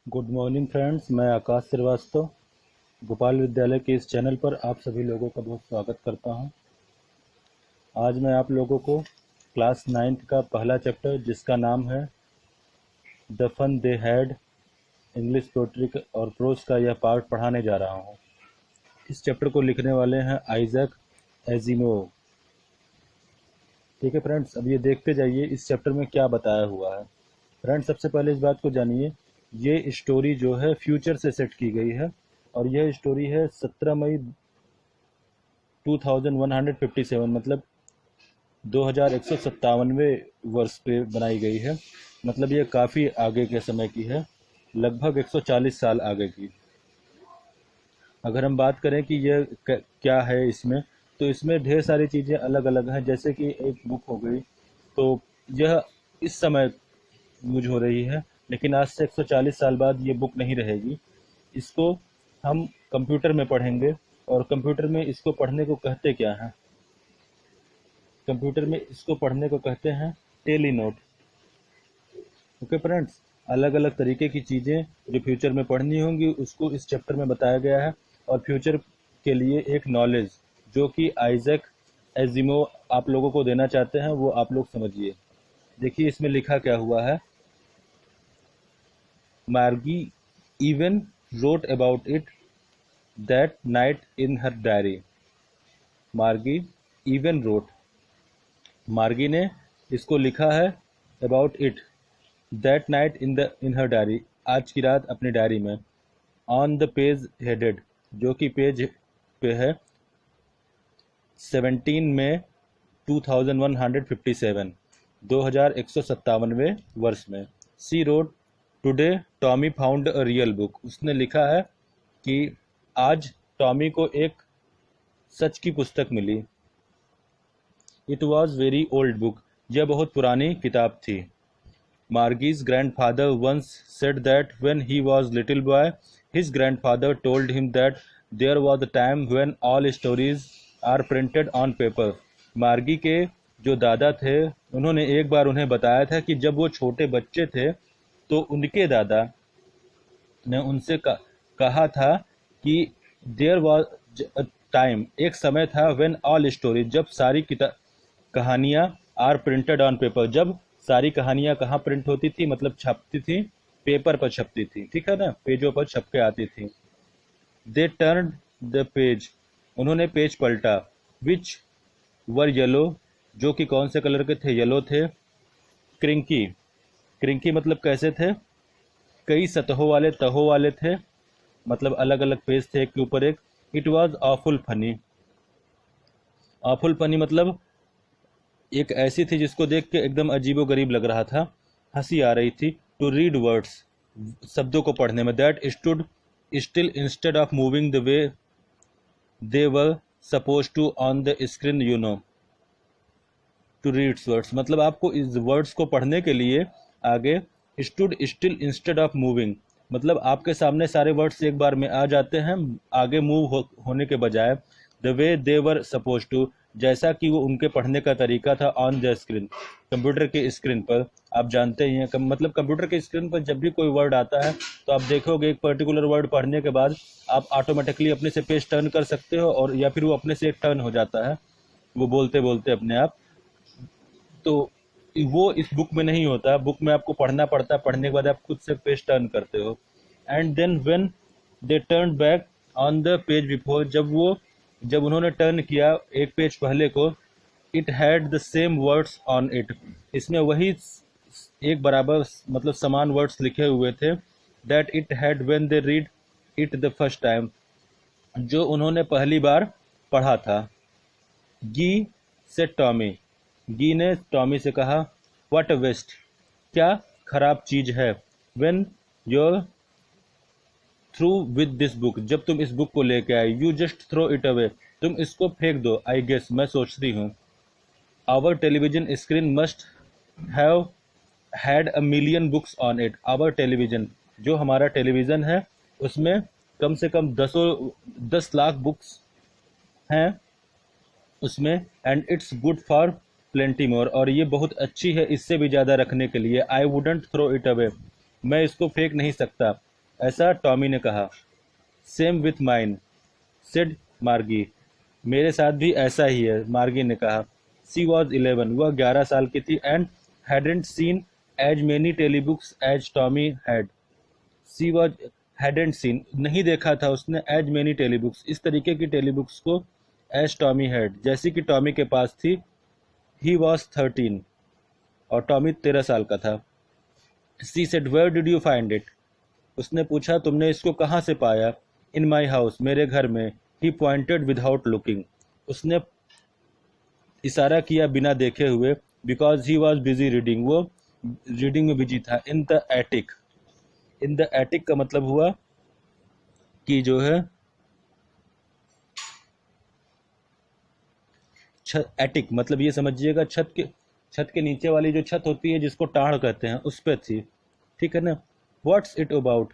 Good morning friends, मैं आकाश श्रीवास्तव गोपाल विद्यालय के इस चैनल पर आप सभी लोगों का बहुत स्वागत करता हूं। आज मैं आप लोगों को क्लास 9th का पहला चैप्टर जिसका नाम है the fun they had English poetry और प्रोज का यह पार्ट पढ़ाने जा रहा हूं। इस चैप्टर को लिखने वाले हैं आइजैक एजिमोव। ठीक है फ्रेंड्स, अब ये देखते जाइए इस चैप्टर में क्या बताया हुआ है। फ्रेंड्स, सबसे पहले इस बात को जानिए, ये स्टोरी जो है फ्यूचर से सेट की गई है और यह स्टोरी है 17 मई 2157, मतलब 2157वें वर्ष पे बनाई गई है। मतलब ये काफ़ी आगे के समय की है, लगभग 140 साल आगे की। अगर हम बात करें कि यह क्या है इसमें, तो इसमें ढेर सारी चीज़ें अलग अलग हैं। जैसे कि एक बुक हो गई, तो यह इस समय यूज हो रही है, लेकिन आज से 140 साल बाद ये बुक नहीं रहेगी। इसको हम कंप्यूटर में पढ़ेंगे और कंप्यूटर में इसको पढ़ने को कहते क्या हैं? कंप्यूटर में इसको पढ़ने को कहते हैं टेलीनोट। ओके फ्रेंड्स, अलग अलग तरीके की चीज़ें जो फ्यूचर में पढ़नी होंगी उसको इस चैप्टर में बताया गया है। और फ्यूचर के लिए एक नॉलेज जो कि आइजैक एजिमोव आप लोगों को देना चाहते हैं वो आप लोग समझिए। देखिए इसमें लिखा क्या हुआ है। मार्गी even wrote about it that night in her diary. मार्गी इवन wrote, मार्गी ने इसको लिखा है about it that night in her diary, आज की रात अपनी डायरी में। on the page headed, जो कि पेज पे है 17 में 2157, 2157वें वर्ष में। सी wrote, today Tommy found a real book, उसने लिखा है कि आज टॉमी को एक सच की पुस्तक मिली। It was very old book, यह बहुत पुरानी किताब थी। Margie's grandfather once said that when he was little boy his grandfather told him that there was a time when all stories are printed on paper. Margie के जो दादा थे उन्होंने एक बार उन्हें बताया था कि जब वो छोटे बच्चे थे तो उनके दादा ने उनसे कहा था कि देयर वाज अ टाइम, एक समय था, व्हेन ऑल स्टोरी, जब सारी कहानियाँ आर प्रिंटेड ऑन पेपर, जब सारी कहानियाँ कहाँ प्रिंट होती थी, मतलब छपती थी, पेपर पर छपती थी। ठीक है ना, पेजों पर छप के आती थी। दे टर्न द पेज, उन्होंने पेज पलटा। विच वर येलो, जो कि कौन से कलर के थे? येलो थे। क्रिंकी, क्रिंकी मतलब कैसे थे? कई तहों वाले थे, मतलब अलग अलग पेज थे एक के ऊपर एक। It was awful funny, awful funny मतलब एक ऐसी थी जिसको देख के एकदम अजीबो गरीब लग रहा था, हंसी आ रही थी। टू रीड वर्ड्स, शब्दों को पढ़ने में। That stood still instead of moving the way they were suppose to on the screen, you know. To read words मतलब आपको इस वर्ड्स को पढ़ने के लिए आगे stood still instead of moving, मतलब आपके सामने सारे वर्ड्स एक बार में आ जाते हैं आगे होने के बजाय। The way they were suppose to, जैसा कि वो उनके पढ़ने का तरीका था। ऑन द स्क्रीन, कंप्यूटर के स्क्रीन पर। आप जानते ही हैं मतलब कंप्यूटर के स्क्रीन पर जब भी कोई वर्ड आता है तो आप देखोगे एक पर्टिकुलर वर्ड पढ़ने के बाद आप ऑटोमेटिकली अपने से पेज टर्न कर सकते हो, और या फिर वो अपने से एक टर्न हो जाता है, वो बोलते बोलते अपने आप। तो वो इस बुक में नहीं होता, बुक में आपको पढ़ना पड़ता है, पढ़ने के बाद आप खुद से पेज टर्न करते हो। And then when they turn back on the page before, जब उन्होंने टर्न किया एक पेज पहले को, it had the same words on it, इसमें वही एक बराबर मतलब समान वर्ड्स लिखे हुए थे। That it had when they read it the first time, जो उन्होंने पहली बार पढ़ा था। गी से टॉमी, गी ने टॉमी से कहा, व्हाट अ वेस्ट, क्या खराब चीज है। When you're through with this book, जब तुम इस बुक को लेके आए। You just throw it away, तुम इसको फेंक दो। आई गेस, मैं सोचती हूँ। Our television screen must have had a million books on it, our television, जो हमारा टेलीविजन है उसमें कम से कम 10 लाख बुक्स हैं उसमें। And it's good for plenty more, और ये बहुत अच्छी है इससे भी ज़्यादा रखने के लिए। I wouldn't throw it away, मैं इसको फेंक नहीं सकता। ऐसा टॉमी ने कहा। सेम विथ माइन, सेड मार्गी। मेरे साथ भी ऐसा ही है, मार्गी ने कहा। सी वॉज 11, वह 11 साल की थी, and hadn't seen as many telebooks as Tommy had. She was hadn't seen, नहीं देखा था उसने, एज मेनी टेलीबुक्स, इस तरीके की टेलीबुक्स को, एज टॉमी हैड, जैसी कि टॉमी के पास थी। ही वॉज 13, और टॉमी 13 साल का था। She said where did you find it, उसने पूछा तुमने इसको कहाँ से पाया। इन माई हाउस, मेरे घर में। ही पॉइंटेड विदाउट लुकिंग, उसने इशारा किया बिना देखे हुए। Because he was busy reading, वो रीडिंग में बिजी था। In the attic, in the attic का मतलब हुआ कि जो है छत, एटिक मतलब ये समझिएगा छत के नीचे वाली जो छत होती है जिसको टाढ़ कहते हैं, उस पे थी। ठीक है ना। व्हाट्स इट अबाउट,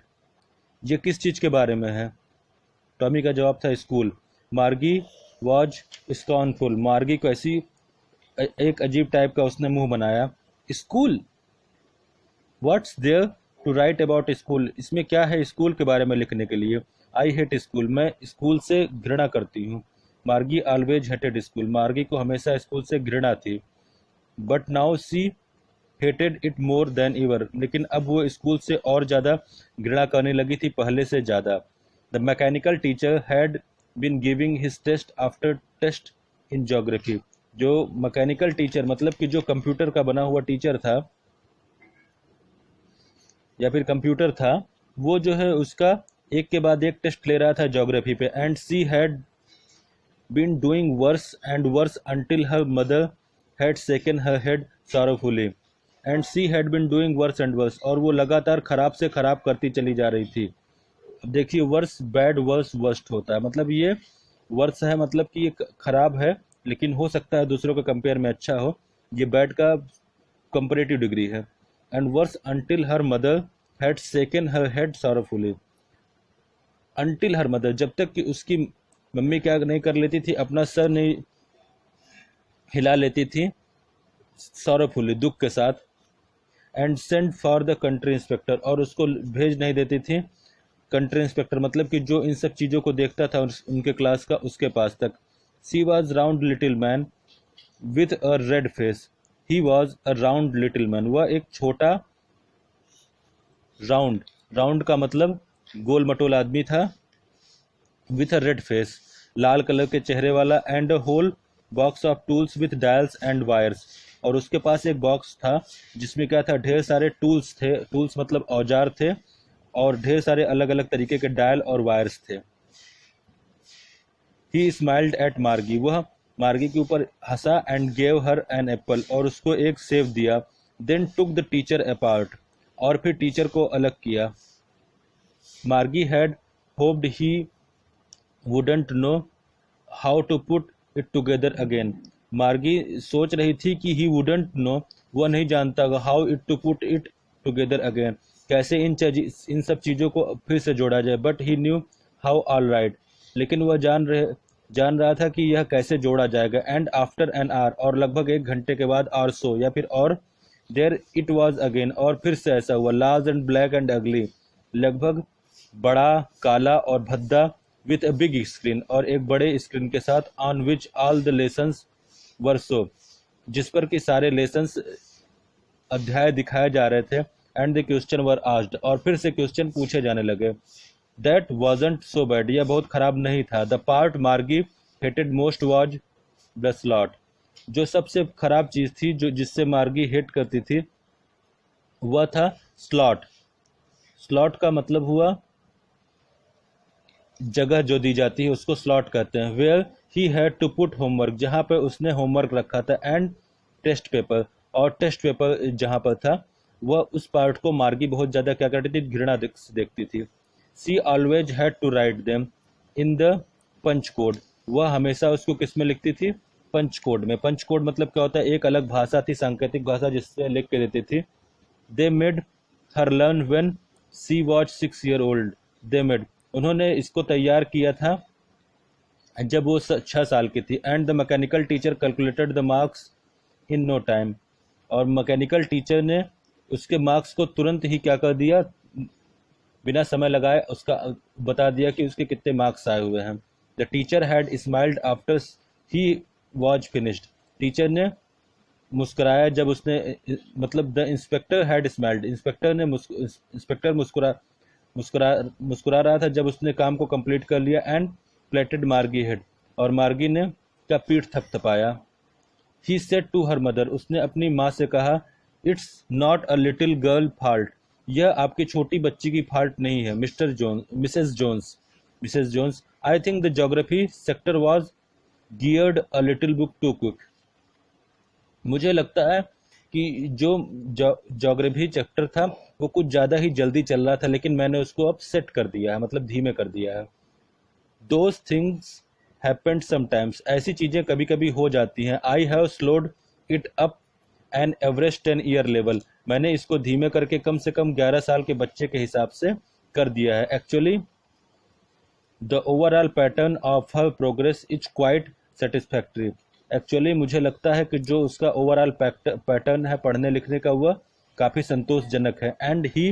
ये किस चीज के बारे में है। टॉमी का जवाब था स्कूल। मार्गी वॉज स्कॉर्नफुल, मार्गी को ऐसी एक अजीब टाइप का उसने मुंह बनाया। School, what's there to write about school, इसमें क्या है स्कूल के बारे में लिखने के लिए। आई हेट स्कूल, मैं स्कूल से घृणा करती हूँ। मार्गी ऑलवेज हेटेड स्कूल, मार्गी को हमेशा स्कूल से घृणा थी। But now see hated it more than ever, लेकिन अब वो स्कूल से और ज़्यादा घृणा करने लगी थी, पहले से ज़्यादा। The mechanical teacher had been giving his test after test in geography, जो मैकेनिकल टीचर मतलब कि जो कंप्यूटर का बना हुआ टीचर था या फिर कंप्यूटर था, वो जो है उसका एक के बाद एक टेस्ट ले रहा था ज्योग्राफी पे। And she had been doing worse and worse until her mother had shaken her head sorrowfully. And she had been doing worse and worse, और वो लगातार खराब से खराब करती चली जा रही थी। अब देखिए, वर्स बैड, वर्स वर्स्ट होता है, मतलब ये वर्स है मतलब कि ये खराब है, लेकिन हो सकता है दूसरों के कंपेयर में अच्छा हो। ये बैड का कंपेरेटिव डिग्री है। And worse until her mother had shaken her head sorrowfully, until her mother, जब तक कि उसकी मम्मी क्या नहीं कर लेती थी, अपना सर नहीं हिला लेती थी सॉरोफुली, दुख के साथ। And send for the country inspector, और उसको भेज नहीं देती थी कंट्री इंस्पेक्टर मतलब कि जो इन सब चीज़ों को देखता था उनके क्लास का, उसके पास तक। She was round little man with a red face, he was a round little man, वह एक छोटा राउंड, राउंड का मतलब गोल मटोल आदमी था। विथ अ रेड फेस, लाल कलर के चेहरे वाला। And a whole box of tools with dials and wires, और उसके पास एक बॉक्स था जिसमें क्या था, ढेर सारे टूल्स थे, टूल्स मतलब औजार थे, और ढेर सारे अलग अलग तरीके के डायल और वायर्स थे। ही स्माइल्ड एट मार्गी, वह मार्गी के ऊपर हंसा। And gave her an apple, और उसको एक सेब दिया। Then took the teacher apart, और फिर टीचर को अलग किया। Margie had hoped he wouldn't know how to put it together again, Margie सोच रही थी कि ही वुडंट नो, वह नहीं जानता how it to put it together again, कैसे इन सब चीज़ों को फिर से जोड़ा जाए। But he knew how all right, लेकिन वह जान रहा था कि यह कैसे जोड़ा जाएगा। एंड आफ्टर एन आवर, और लगभग 1 घंटे के बाद, और सो या फिर और, देयर इट वॉज अगेन, और फिर से ऐसा हुआ। लार्ज एंड ब्लैक एंड अगली, लगभग बड़ा, काला और भद्दा। विथ अ बिग स्क्रीन, और एक बड़े स्क्रीन के साथ। On which all the lessons were show, जिस पर कि सारे लेसन्स अध्याय दिखाए जा रहे थे। And the question were asked, और फिर से क्वेश्चन पूछे जाने लगे। दैट वाजंट सो बैड, यह बहुत खराब नहीं था। द पार्ट मार्गी hated most was the slot, जो सबसे खराब चीज थी जो जिससे मार्गी हेट करती थी वह था स्लॉट। स्लॉट का मतलब हुआ जगह जो दी जाती है, उसको स्लॉट कहते हैं। Where he had to put homework, जहाँ पर उसने होमवर्क रखा था। एंड टेस्ट पेपर, और टेस्ट पेपर जहाँ पर था, वह उस पार्ट को मार्गी बहुत ज़्यादा क्या करती थी, घृणा देखती थी। She always had to write them in the punch code, वह हमेशा उसको किस में लिखती थी, पंच कोड में। पंच कोड मतलब क्या होता है, एक अलग भाषा थी, सांकेतिक भाषा, जिससे लिख के देती थी। They made her learn when she was 6 year old, they made, उन्होंने इसको तैयार किया था जब वो 6 साल की थी। And the mechanical teacher calculated the marks in no time, और मैकेनिकल टीचर ने उसके मार्क्स को तुरंत ही क्या कर दिया, बिना समय लगाए उसका बता दिया कि उसके कितने मार्क्स आए हुए हैं। The teacher had smiled after he was finished. Teacher ने मुस्कुराया जब उसने, मतलब the inspector had smiled, inspector मुस्कुरा मुस्कुरा रहा था जब उसने काम को कंप्लीट कर लिया। एंड प्लेटेड मार्गी हेड, और मार्गी ने का पीठ थपथपाया। He said to her mother, उसने अपनी माँ से कहा, it's not a little girl fault, यह आपकी छोटी बच्ची की फॉल्ट नहीं है Mrs Jones. I think the geography sector was geared a little book too quick. मुझे लगता है कि जो ज्योग्राफी चैप्टर था वो कुछ ज़्यादा ही जल्दी चल रहा था, लेकिन मैंने उसको अब सेट कर दिया है, मतलब धीमे कर दिया है। दोज थिंग्स हैपेंड समटाइम्स, ऐसी चीज़ें कभी कभी हो जाती हैं। I have slowed it up an average 10 year level, मैंने इसको धीमे करके कम से कम 11 साल के बच्चे के हिसाब से कर दिया है। Actually the overall pattern of her progress is quite satisfactory. Actually मुझे लगता है कि जो उसका ओवरऑल पैटर्न है पढ़ने लिखने का वह काफ़ी संतोषजनक है। And he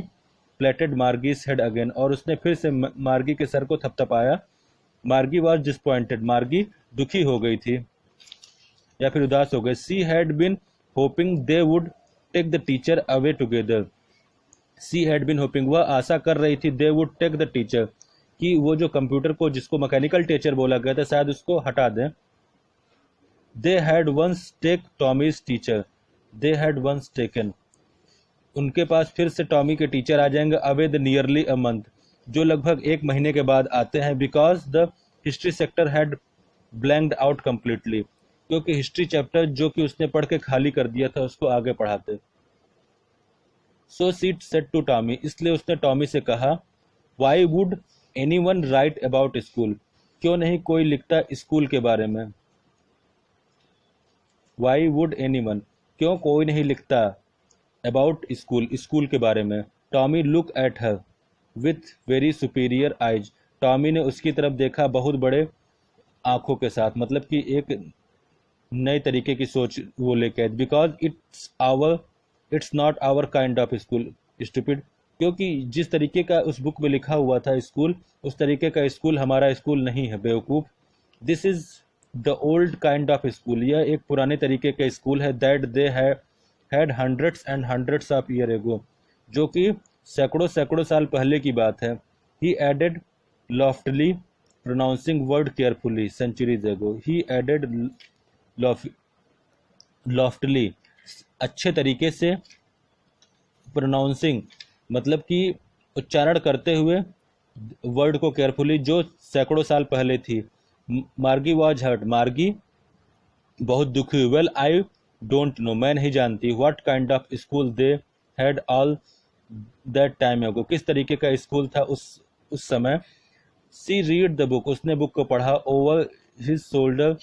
patted Margie's head again, और उसने फिर से मार्गी के सर को थपथपाया। मार्गी वॉज डिसपॉइंटेड, मार्गी दुखी हो गई थी या फिर उदास हो गई। She had been hoping they would take the teacher away together. She had been hoping, वह आशा कर रही थी, they would take the teacher, कि वो जो कंप्यूटर को जिसको मैकेनिकल टीचर बोला गया था शायद उसको हटा दें। They had once take Tommy's teacher, they had once taken, उनके पास फिर से टॉमी के टीचर आ जाएंगे। Away the nearly a month, जो लगभग एक महीने के बाद आते हैं। Because the history sector had blanked out completely, क्योंकि हिस्ट्री चैप्टर जो कि उसने पढ़ के खाली कर दिया था उसको आगे पढ़ाते। सो सीट सेड टू टॉमी, इसलिए उसने टॉमी से कहा, why would any one right about school, क्यों नहीं कोई लिखता स्कूल के बारे में। वाई वुड एनी वन, क्यों कोई नहीं लिखता अबाउट स्कूल, स्कूल के बारे में। Tommy look at her with very superior eyes, Tommy ने उसकी तरफ देखा बहुत बड़े आंखों के साथ, मतलब कि एक नए तरीके की सोच वो लेके। Because it's not our kind of school stupid, क्योंकि जिस तरीके का उस बुक में लिखा हुआ था स्कूल, उस तरीके का स्कूल हमारा स्कूल नहीं है बेवकूफ़। This is the old kind of school, यह एक पुराने तरीके का स्कूल है। That they had hundreds and hundreds of year ago, जो कि सैकड़ों सैकड़ों साल पहले की बात है। He added loftily pronouncing word carefully centuries ago, he added लॉफ्टली, अच्छे तरीके से, प्रोनाउंसिंग मतलब कि उच्चारण करते हुए, वर्ड को केयरफुली, जो सैकड़ों साल पहले थी। मार्गी वॉज हर्ट, मार्गी बहुत दुखी हुई। वेल आई डोंट नो, मैं नहीं जानती। What kind of school they had all that time एगो, किस तरीके का स्कूल था उस समय। सी रीड द बुक, उसने बुक को पढ़ा। Over his shoulder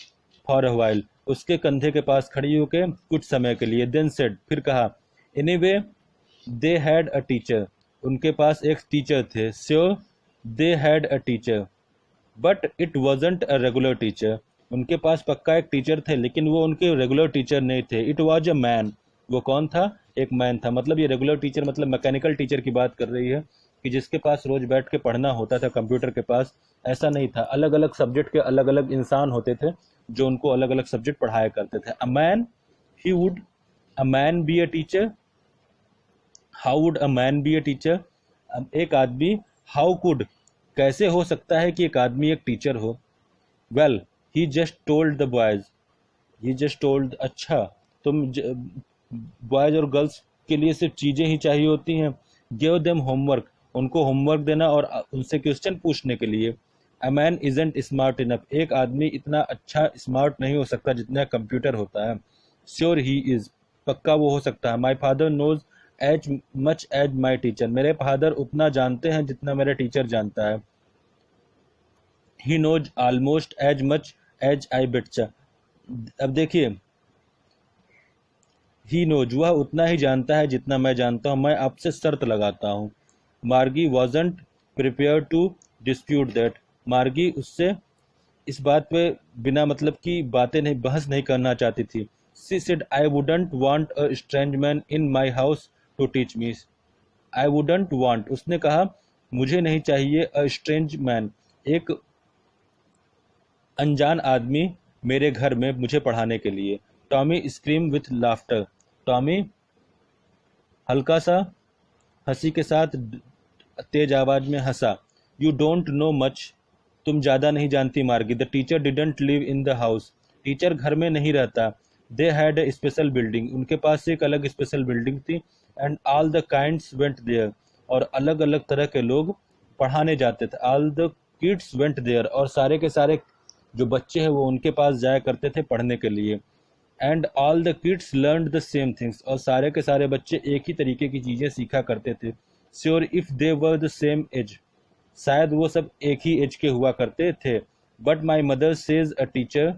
for a while, उसके कंधे के पास खड़ी होके कुछ समय के लिए। देन सेड, फिर कहा, anyway they had a teacher, उनके पास एक टीचर थे। Sure they had a teacher but it wasn't a regular teacher, उनके पास पक्का एक टीचर थे लेकिन वो उनके रेगुलर टीचर नहीं थे। इट वॉज अ मैन, वो कौन था, एक मैन था। मतलब ये रेगुलर टीचर मतलब मैकेनिकल टीचर की बात कर रही है, कि जिसके पास रोज बैठ के पढ़ना होता था कंप्यूटर के पास। ऐसा नहीं था, अलग अलग सब्जेक्ट के अलग अलग इंसान होते थे जो उनको अलग अलग सब्जेक्ट पढ़ाया करते थे। A man, he would a man be a teacher, how would a man be a teacher, एक आदमी, हाउ कुड, कैसे हो सकता है कि एक आदमी एक टीचर हो। Well he just told the boys, he just told, अच्छा तुम बॉयज और गर्ल्स के लिए सिर्फ चीज़ें ही चाहिए होती हैं। गिव देम होमवर्क, उनको होमवर्क देना और उनसे क्वेश्चन पूछने के लिए। A man isn't smart enough, एक आदमी इतना अच्छा स्मार्ट नहीं हो सकता जितना कंप्यूटर होता है। श्योर ही इज, पक्का वो हो सकता है। My father knows as much as my teacher, मेरे फादर उतना जानते हैं जितना मेरा टीचर जानता है। He knows almost as much as I बच्चा, अब देखिए, ही नोज, वह उतना ही जानता है जितना मैं जानता हूँ। मैं आपसे शर्त लगाता हूँ। Margie wasn't prepared to dispute that, Margie उससे इस बात पे बिना मतलब की बातें नहीं, बहस नहीं करना चाहती थी। She said, I wouldn't want a strange man in my house to teach me, I wouldn't want, उसने कहा मुझे नहीं चाहिए अ स्ट्रेंज मैन, एक अनजान आदमी मेरे घर में मुझे पढ़ाने के लिए। Tommy scream with laughter, Tommy हल्का सा हंसी के साथ तेज आवाज में हंसा। यू डोंट नो मच, तुम ज़्यादा नहीं जानती Margie. The teacher didn't live in the house, teacher घर में नहीं रहता। They had a special building, उनके पास एक अलग स्पेशल बिल्डिंग थी। And all the kinds went there, और अलग अलग तरह के लोग पढ़ाने जाते थे। All the kids went there, और सारे के सारे जो बच्चे हैं वो उनके पास जाया करते थे पढ़ने के लिए। And all the kids learn the same things, और सारे के सारे बच्चे एक ही तरीके की चीज़ें सीखा करते थे। Sure if they were the same age, शायद वो सब एक ही एज के हुआ करते थे। But my mother says a teacher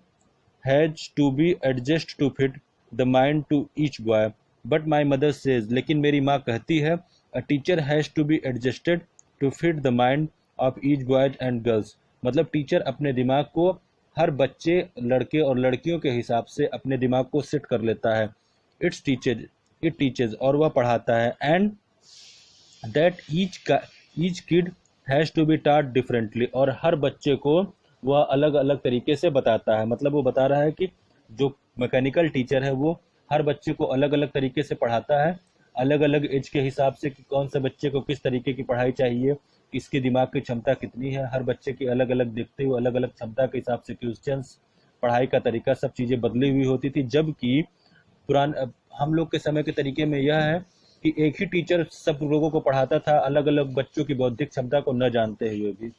has to be adjust to fit the mind to each boy. But my mother says, लेकिन मेरी माँ कहती है, a teacher has to be adjusted to fit the mind of each boys and girls, मतलब teacher अपने दिमाग को हर बच्चे, लड़के और लड़कियों के हिसाब से अपने दिमाग को सेट कर लेता है। इट टीचेज, और वह पढ़ाता है। And that each kid has to be taught differently, और हर बच्चे को वह अलग अलग तरीके से बताता है। मतलब वो बता रहा है कि जो मैकेनिकल टीचर है वो हर बच्चे को अलग अलग तरीके से पढ़ाता है, अलग अलग एज के हिसाब से कि कौन से बच्चे को किस तरीके की पढ़ाई चाहिए, किसकी दिमाग की क्षमता कितनी है। हर बच्चे की अलग अलग देखते हुए अलग अलग क्षमता के हिसाब से क्वेश्चंस, पढ़ाई का तरीका, सब चीज़ें बदली हुई होती थी। जबकि पुरान हम लोग के समय के तरीके में यह है कि एक ही टीचर सब लोगों को पढ़ाता था, अलग अलग बच्चों की बौद्धिक क्षमता को न जानते हुए भी।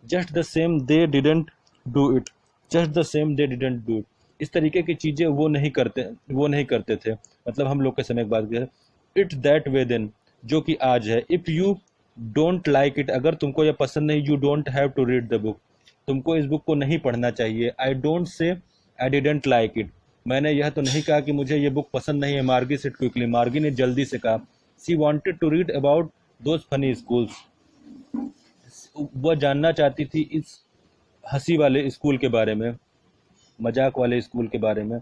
Just the same they didn't do it, just the same they didn't do it, इस तरीके की चीज़ें वो नहीं करते थे, मतलब हम लोग के समय की बात है। इट दैट वे देन, जो कि आज है। If you don't like it, अगर तुमको यह पसंद नहीं, you don't have to read the book, तुमको इस बुक को नहीं पढ़ना चाहिए। I don't say I didn't like it, मैंने यह तो नहीं कहा कि मुझे ये बुक पसंद नहीं है। मार्गी सेड क्विकली, मार्गी ने जल्दी से कहा। She wanted to read about those funny schools, वह जानना चाहती थी इस हंसी वाले स्कूल के बारे में, मजाक वाले स्कूल के बारे में,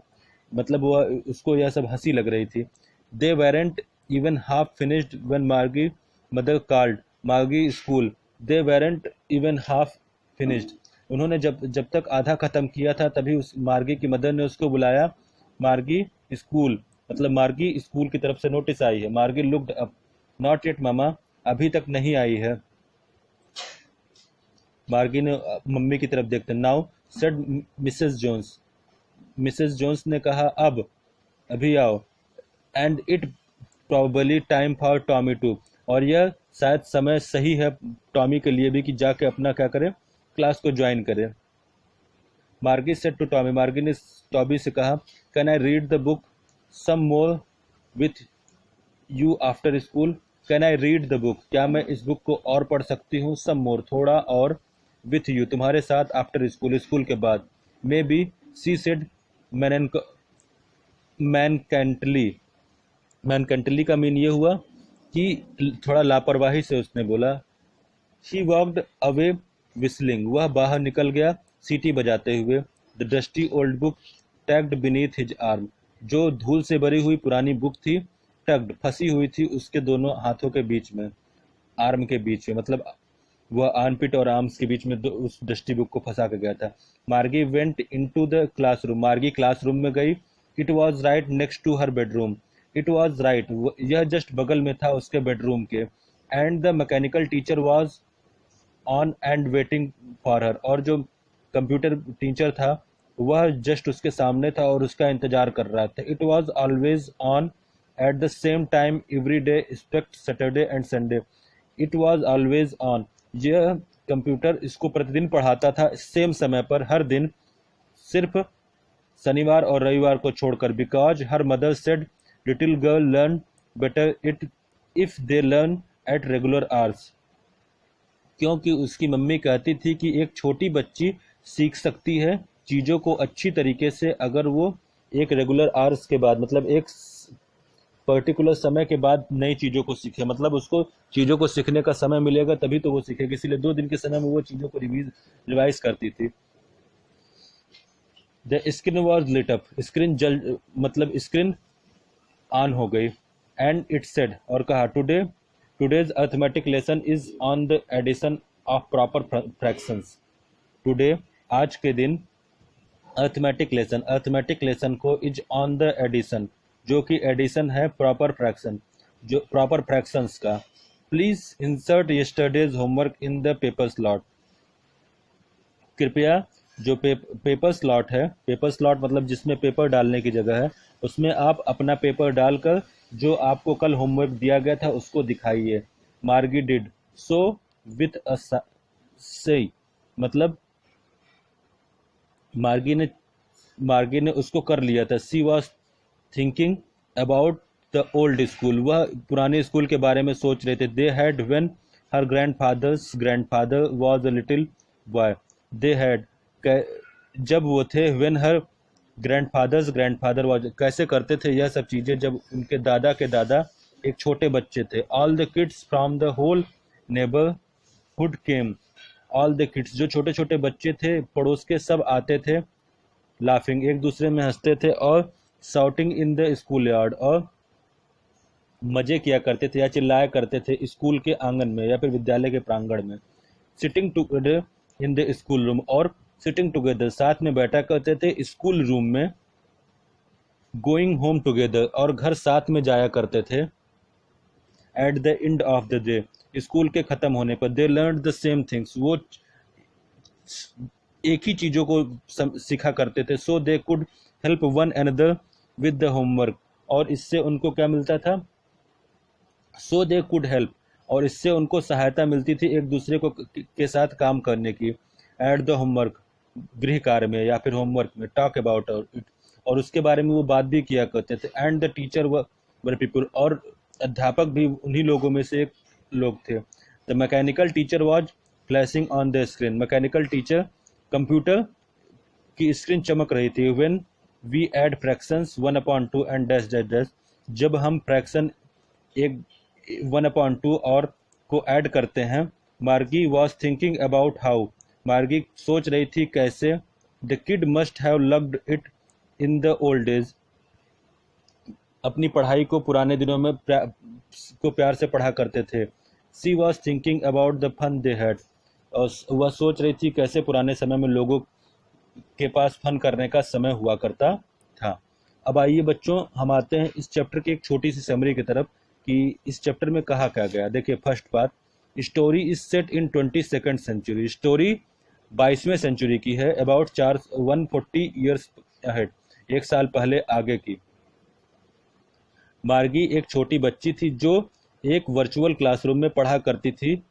मतलब वह उसको यह सब हंसी लग रही थी। दे वेरेंट इवन हाफ फिनिश्ड व्हेन मार्गी मदर कॉल्ड, मार्गी स्कूल, दे वेरेंट इवन हाफ फिनिश्ड, उन्होंने जब जब तक आधा ख़त्म किया था तभी उस मार्गी की मदर ने उसको बुलाया। मार्गी स्कूल, मतलब मार्गी स्कूल की तरफ से नोटिस आई है। मार्गी लुक्ड अप, नॉट येट मामा, अभी तक नहीं आई है। मार्गी ने मम्मी की तरफ देखते। Now said Mrs Jones, Mrs Jones ने कहा, अब अभी आओ। And it probably time for Tommy to, और यह शायद समय सही है टॉमी के लिए भी कि जाके अपना क्या करे, क्लास को ज्वाइन करे। मार्गी सेड टू टॉमी, मार्गी ने टॉमी से कहा, can I read the book some more with you after school, can I read the book, क्या मैं इस बुक को और पढ़ सकती हूँ, सम मोर थोड़ा और, विथ यू तुम्हारे साथ, आफ्टर स्कूल स्कूल के बाद। मे बी, सी सेड मैनकेंटली, मैनकेंटली का मीन ये हुआ कि थोड़ा लापरवाही से उसने बोला। ही वॉक्ड अवे विस्लिंग, वह बाहर निकल गया सीटी बजाते हुए। The dusty old book tagged beneath his arm, जो धूल से भरी हुई पुरानी बुक थी, टग्ड फंसी हुई थी उसके दोनों हाथों के बीच में, आर्म के बीच में, मतलब वह आर्मपिट और आर्म्स के बीच में उस डस्टी बुक को फंसा के गया था। Margie went into the classroom, Margie classroom में गई। It was right next to her bedroom, it was right, यह जस्ट बगल में था उसके बेडरूम के। And the mechanical teacher was on and waiting for her, और जो कंप्यूटर टीचर था वह जस्ट उसके सामने था और उसका इंतजार कर रहा था। It was always on at the same time every day except Saturday and Sunday, it was always on, यह कंप्यूटर इसको प्रतिदिन पढ़ाता था सेम समय पर हर दिन, सिर्फ शनिवार और रविवार को छोड़कर। Because her mother said little girl learn better it if they learn at regular hours, क्योंकि उसकी मम्मी कहती थी कि एक छोटी बच्ची सीख सकती है चीज़ों को अच्छी तरीके से अगर वो एक रेगुलर आवर्स के बाद, मतलब एक पर्टिकुलर समय के बाद नई चीज़ों को सीखे, मतलब उसको चीज़ों को सीखने का समय मिलेगा तभी तो वो सीखेगी, इसलिए 2 दिन के समय में वो चीज़ों को रिवाइज करती थी। The screen was lit up, screen मतलब स्क्रीन ऑन हो गई। एंड इट सेड, और कहा, today Today's arithmetic lesson is on the addition of proper fractions. Today, आज के दिन अर्थमेटिक लेसन को इज ऑन द एडिशन, जो कि एडिशन है प्रॉपर फ्रैक्शन, जो प्रॉपर फ्रैक्शंस का. Please insert yesterday's homework in the paper slot. कृपया जो पेपर स्लॉट है, पेपर स्लॉट मतलब जिसमें पेपर डालने की जगह है, उसमें आप अपना पेपर डालकर जो आपको कल होमवर्क दिया गया था उसको दिखाइए. मार्गी डिड सो विथ अ सही, मतलब मार्गी ने उसको कर लिया था. She was thinking about the old school, वह पुराने स्कूल के बारे में सोच रहे थे. They had when her grandfather was a little boy. They had जब वो थे, व्हेन हर ग्रैंडफादर वॉज कैसे करते थे यह सब चीज़ें जब उनके दादा के दादा एक छोटे बच्चे थे. All the kids from the whole neighbourhood came. All the kids जो छोटे छोटे बच्चे थे पड़ोस के सब आते थे. लाफिंग एक दूसरे में हंसते थे. और shouting in the school yard, और मजे किया करते थे या चिल्लाया करते थे स्कूल के आंगन में या फिर विद्यालय के प्रांगण में. Sitting together in the school room, और सिटिंग टुगेदर साथ में बैठा करते थे स्कूल रूम में. गोइंग होम टुगेदर, और घर साथ में जाया करते थे. At the end of the day, school के खत्म होने पर. They learn the same things, वो एक ही चीज़ों को सीखा करते थे. So they could help one another with the homework, और इससे उनको क्या मिलता था? सो दे कुड हेल्प, और इससे उनको सहायता मिलती थी एक दूसरे को के साथ काम करने की. एट द होमवर्क, गृह कार्य में या फिर होमवर्क में. टॉक अबाउट इट, और उसके बारे में वो बात भी किया करते थे. And the teacher were people, और अध्यापक भी उन्हीं लोगों में से एक लोग थे. The mechanical teacher was flashing on the screen. Mechanical teacher, computer की स्क्रीन चमक रही थी. When we add fractions 1/2 and dash dash dash, जब हम फ्रैक्शन एक 1/2 और को ऐड करते हैं. मार्गी वॉज थिंकिंग अबाउट हाउ, मार्गी सोच रही थी कैसे. The kid must have loved it in the old days, अपनी पढ़ाई को पुराने दिनों में प्यार से पढ़ा करते थे. She was thinking about the fun they had, और वह सोच रही थी कैसे पुराने समय में लोगों के पास फन करने का समय हुआ करता था. अब आइए बच्चों, हम आते हैं इस चैप्टर की एक छोटी सी समरी की तरफ कि इस चैप्टर में कहा क्या गया. देखिए, फर्स्ट बात, story is set in 22nd century. Story 22वें सेंचुरी की है. अबाउट 140 ईयर्स अहेड, 1 साल पहले आगे की. मार्गी एक छोटी बच्ची थी जो एक वर्चुअल क्लासरूम में पढ़ा करती थी.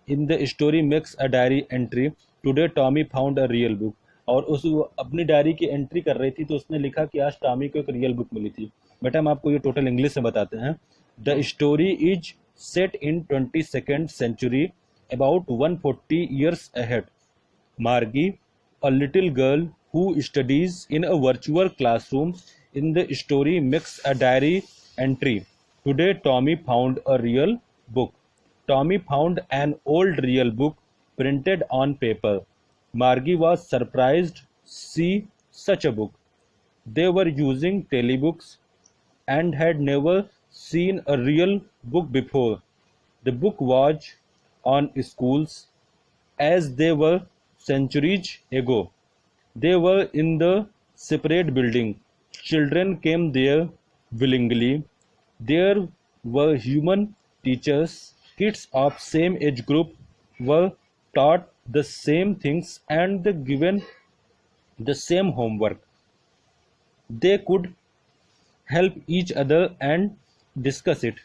In the story makes a diary entry, today Tommy found a real book, और उस अपनी डायरी की एंट्री कर रही थी तो उसने लिखा कि आज टॉमी को एक रियल बुक मिली थी. बेटा हम आपको ये टोटल इंग्लिश में बताते हैं. The story is set in 22nd century about 140 years ahead. Margie, a little girl who studies in a virtual classroom in the story, makes a diary entry. Today Tommy found a real book. Tommy found an old real book printed on paper. Margie was surprised to see such a book. They were using telebooks and had never seen a real book before. The book was on schools as they were centuries ago. They were in the separate building. Children came there willingly. There were human teachers. Kids of same age group were taught the same things and given the same homework. They could help each other and discuss it.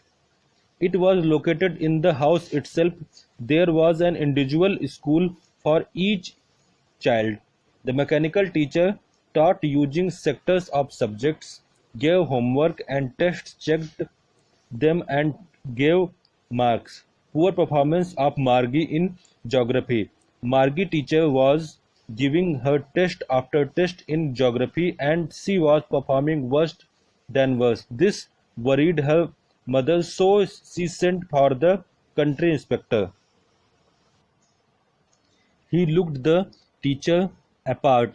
It was located in the house itself. There was an individual school for each child. The mechanical teacher taught using sectors of subjects, gave homework and tests, checked them and gave marks. Poor performance of Margie in geography. Margie teacher was giving her test after test in geography and she was performing worse than worse. This worried her mother, so she sent for the country inspector. He looked the teacher apart.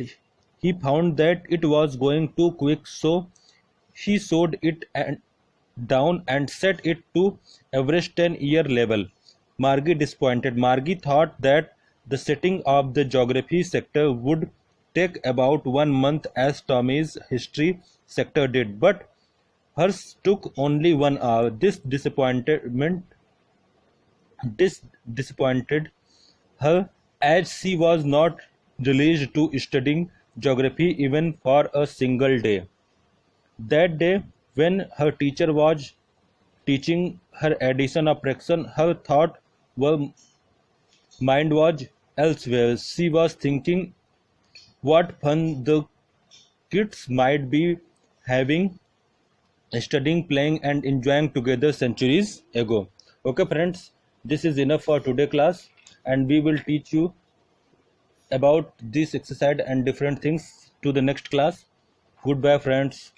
He found that it was going too quick, so he showed it down and set it to average 10-year level. Margie disappointed. Margie thought that the setting of the geography sector would take about 1 month as Tommy's history sector did, but hers took only 1 hour. This disappointed her, as she was not released to studying geography even for a single day. That day, when her teacher was teaching her addition or fraction, her mind was elsewhere. She was thinking what fun the kids might be having studying, playing, and enjoying together centuries ago. Okay, friends, this is enough for today class, and we will teach you about this exercise and different things to the next class. Goodbye, friends.